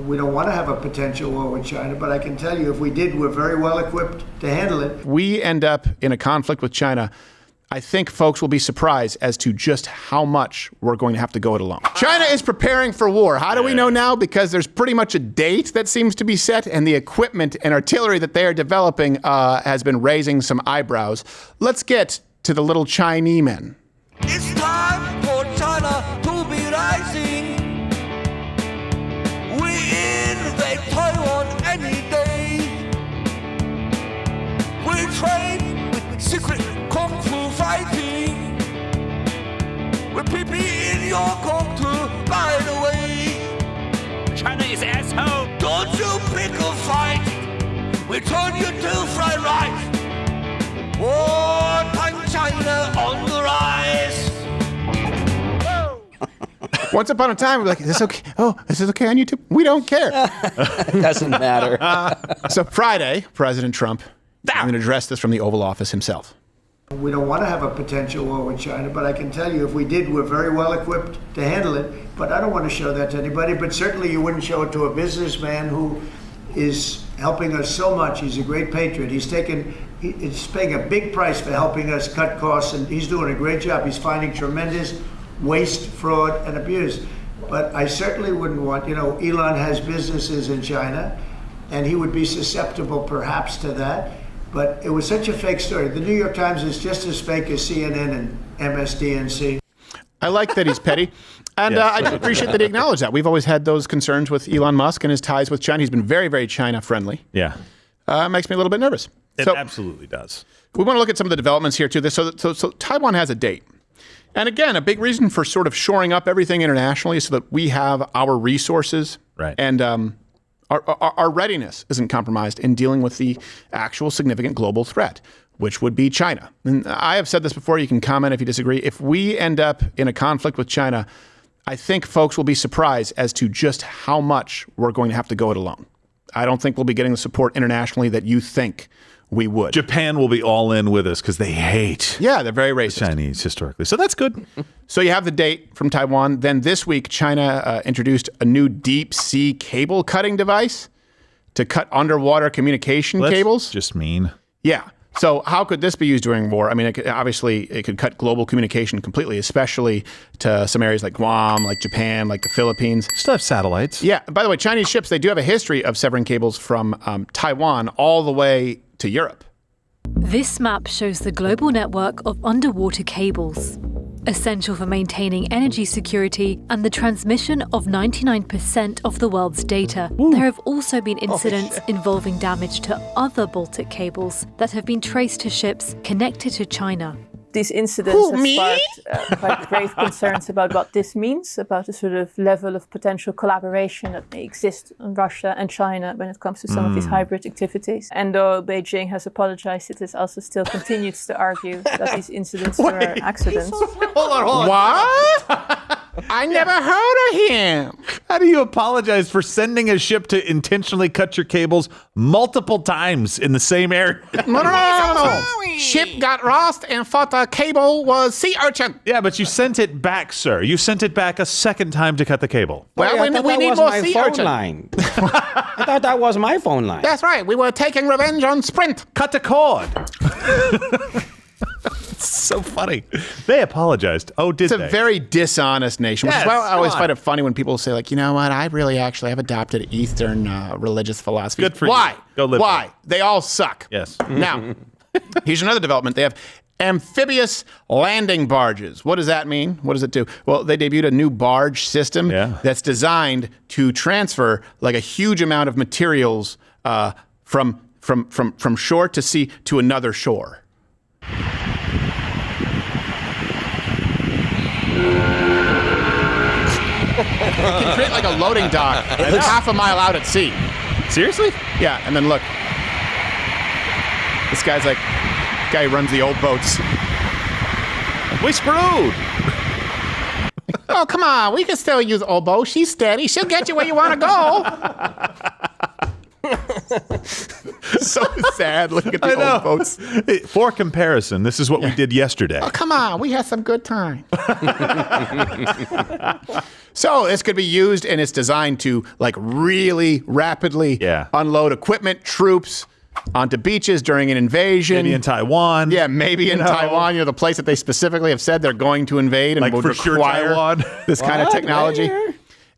We don't want to have a potential war with China, but I can tell you if we did, we're very well equipped to handle it. We end up in a conflict with China. I think folks will be surprised as to just how much we're going to have to go it alone. China is preparing for war. How do we know now? Because there's pretty much a date that seems to be set, and the equipment and artillery that they are developing has been raising some eyebrows. Let's get to the little Chinese men. It's time for China to be rising. We invade Taiwan any day. We train with secret kung fu fighting. With people in your kung fu, by the way. China is asshole. Don't you pick a fight. We turn you to fried rice. Wartime China on the rise. Once upon a time, we're like, is this okay? Oh, is this okay on YouTube? We don't care. It doesn't matter. So Friday, President Trump going to address this from the Oval Office himself. We don't want to have a potential war with China, but I can tell you if we did, we're very well equipped to handle it. But I don't want to show that to anybody, but certainly you wouldn't show it to a businessman who is helping us so much. He's a great patriot. He's paying a big price for helping us cut costs, and he's doing a great job. He's finding tremendous waste, fraud, and abuse. But I certainly wouldn't want, Elon has businesses in China, and he would be susceptible perhaps to that. But it was such a fake story. The New York Times is just as fake as CNN and MSDNC. I like that he's petty. And Yes. I appreciate that he acknowledged that. We've always had those concerns with Elon Musk and his ties with China. He's been very, very China-friendly. Yeah. It makes me a little bit nervous. It absolutely does. We want to look at some of the developments here, too. So Taiwan has a date. And again, a big reason for sort of shoring up everything internationally so that we have our resources. Right. And our readiness isn't compromised in dealing with the actual significant global threat, which would be China. And I have said this before. You can comment if you disagree. If we end up in a conflict with China, I think folks will be surprised as to just how much we're going to have to go it alone. I don't think we'll be getting the support internationally that you think we would. Japan will be all in with us because they hate Yeah, they're very racist. Chinese historically. So that's good. So you have the date from Taiwan. Then this week, China introduced a new deep sea cable cutting device to cut underwater communication cables. Just mean. Yeah. So how could this be used during war? I mean, it could cut global communication completely, especially to some areas like Guam, like Japan, like the Philippines. Still have satellites. Yeah. By the way, Chinese ships, they do have a history of severing cables from Taiwan all the way to Europe. This map shows the global network of underwater cables, essential for maintaining energy security and the transmission of 99% of the world's data. There have also been incidents involving damage to other Baltic cables that have been traced to ships connected to China. These incidents have sparked quite grave concerns about what this means, about the sort of level of potential collaboration that may exist in Russia and China when it comes to some of these hybrid activities. And though Beijing has apologized, it has also still continues to argue that these incidents were accidents. Hold on. What? I never heard of him. How do you apologize for sending a ship to intentionally cut your cables multiple times in the same area? No. Ship got lost and thought the cable was sea urchin. Yeah, but you sent it back, sir. You sent it back a second time to cut the cable. Well, I thought we that need was more my sea phone urchin. line. I thought that was my phone line. That's right. We were taking revenge on Sprint. Cut the cord. It's so funny. They apologized. Oh, did It's they? a very dishonest nation, which Yes, is why I always come on. find it funny when people say, like, you know what, I really actually have adopted Eastern religious philosophy. Good for you. Why? Go live Why? They all suck. Yes. Now, here's another development. They have amphibious landing barges. What does that mean? What does it do? Well, they debuted a new barge system that's designed to transfer like a huge amount of materials from shore to sea to another shore. It can create like a loading dock half a mile out at sea. Seriously? Yeah, and then look. This guy's like, guy who runs the old boats. We screwed. Oh, come on. We can still use old boat. She's steady. She'll get you where you want to go. So sad looking at the old boats. For comparison, this is what we did yesterday. Oh, come on. We had some good time. So this could be used, and it's designed to like really rapidly unload equipment, troops onto beaches during an invasion. Maybe in Taiwan. Yeah, maybe in Taiwan. You know, the place that they specifically have said they're going to invade and like would for sure require Taiwan. this kind of technology.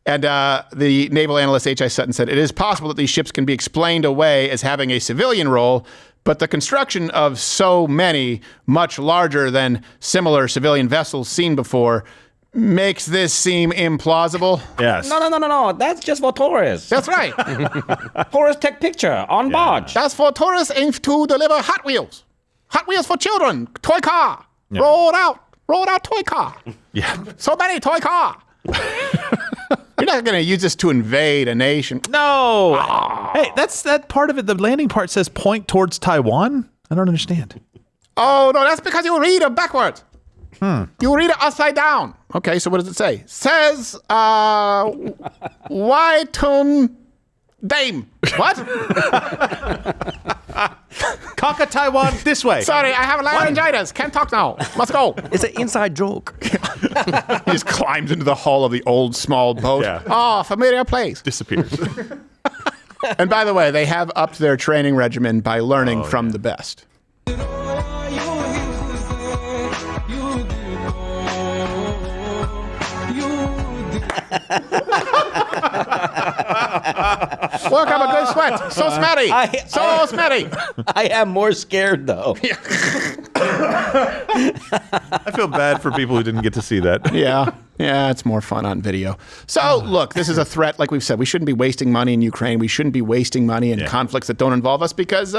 And the naval analyst H.I. Sutton said, it is possible that these ships can be explained away as having a civilian role, but the construction of so many, much larger than similar civilian vessels seen before, makes this seem implausible. Yes. No. That's just for tourists. That's right. Tourists take picture on barge. That's for tourists aimed to deliver Hot Wheels. Hot Wheels for children. Toy car. Yeah. Roll out toy car. Yeah. So many toy car. You're not going to use this to invade a nation. No. Oh. Hey, that's that part of it. The landing part says point towards Taiwan. I don't understand. Oh, no, that's because you read it backwards. You read it upside down. Okay, so what does it say? Says, Wai-tun Dame. What? Conquer Taiwan this way. Sorry, I have laryngitis. Can't talk now. Let's go. It's an inside joke. He just climbs into the hull of the old small boat. Yeah. Oh, familiar place. Disappears. And by the way, they have upped their training regimen by learning from the best. Look, I'm a good sweat. So smelly. So smelly. I am more scared, though. I feel bad for people who didn't get to see that. Yeah, it's more fun on video. So, look, this is a threat. Like we've said, we shouldn't be wasting money in Ukraine. We shouldn't be wasting money in conflicts that don't involve us because,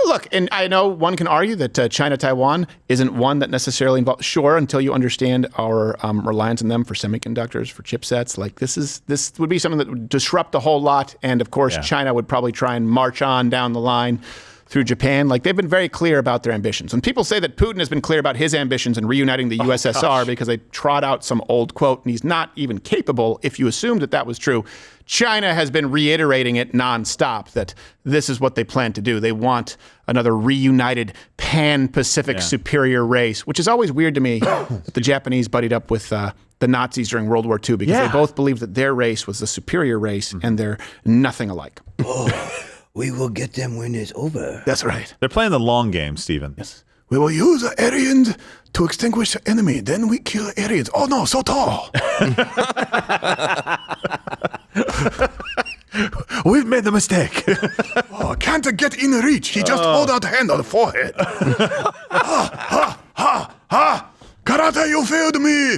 look, and I know one can argue that China-Taiwan isn't one that necessarily involves, sure, until you understand our reliance on them for semiconductors, for chipsets. Like this would be something that would disrupt a whole lot. And of course, China would probably try and march on down the line through Japan. Like they've been very clear about their ambitions. When people say that Putin has been clear about his ambitions in reuniting the USSR because they trot out some old quote and he's not even capable, if you assumed that was true, China has been reiterating it nonstop that this is what they plan to do. They want another reunited pan-Pacific superior race, which is always weird to me that the Japanese buddied up with the Nazis during World War II because they both believed that their race was the superior race and they're nothing alike. We will get them when it's over. That's right. They're playing the long game, Stephen. Yes. We will use the Aryans to extinguish the enemy. Then we kill the Aryans. Oh, no, so tall. We've made the mistake. Oh, can't get in reach. He just hold out the hand on the forehead. Karate, you failed me.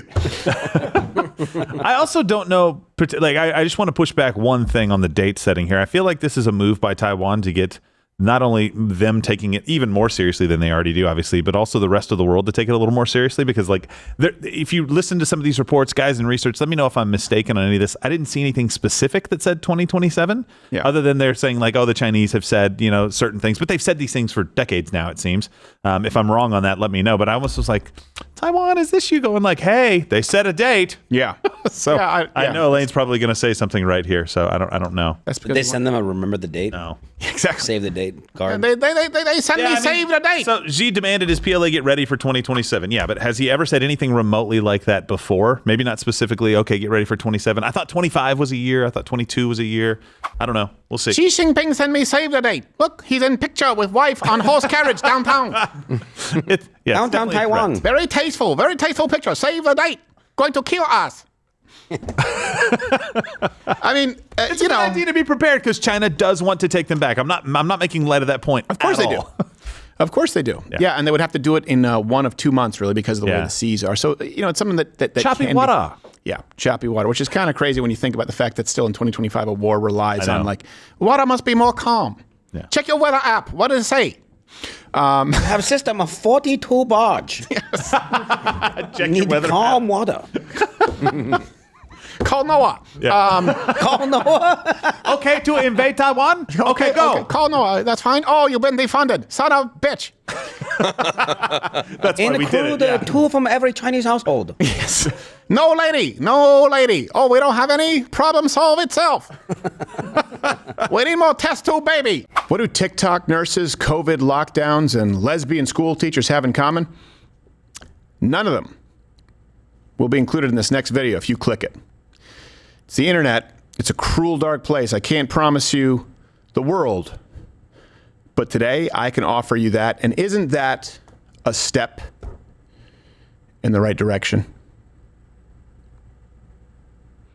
I also don't know, like, I just want to push back one thing on the date setting here. I feel like this is a move by Taiwan to get not only them taking it even more seriously than they already do, obviously, but also the rest of the world to take it a little more seriously. Because, like, if you listen to some of these reports, guys in research, let me know if I'm mistaken on any of this. I didn't see anything specific that said 2027, other than they're saying, like, oh, the Chinese have said, you know, certain things. But they've said these things for decades now, it seems. If I'm wrong on that, let me know. But I almost was like, Taiwan, is this you going like, hey, they set a date? Yeah. So I know Elaine's probably going to say something right here. So I don't know. That's Did they send them a remember the date? No. Exactly. Save the date card. They send me save the date. So Xi demanded his PLA get ready for 2027. Yeah, but has he ever said anything remotely like that before? Maybe not specifically, okay, get ready for 27. I thought 25 was a year. I thought 22 was a year. I don't know. We'll see. Xi Jinping sent me save the date. Look, he's in picture with wife on horse carriage downtown. Downtown Taiwan. Very tasteful picture. Save the date. Going to kill us. I mean, it's a good idea to be prepared because China does want to take them back. I'm not making light of that point. Of course they do. Of course they do. Yeah, and they would have to do it in 1 of 2 months, really, because of the way the seas are. So, you know, it's something that choppy water. Choppy water, which is kind of crazy when you think about the fact that still in 2025 a war relies on, like, water must be more calm. Yeah. Check your weather app. What does it say? Have a system of 42 barge. Yes. Check Need your weather calm water. Call Noah. Yeah. Call Noah. Okay, to invade Taiwan? Okay, go. Okay, call Noah. That's fine. Oh, you've been defunded. Son of a bitch. That's why we did it. Include 2 from every Chinese household. Yes. No, lady. No, lady. Oh, we don't have any? Problem solve itself. We need more test tube, baby. What do TikTok nurses, COVID lockdowns, and lesbian school teachers have in common? None of them will be included in this next video if you click it. It's the internet. It's a cruel, dark place. I can't promise you the world. But today, I can offer you that. And isn't that a step in the right direction?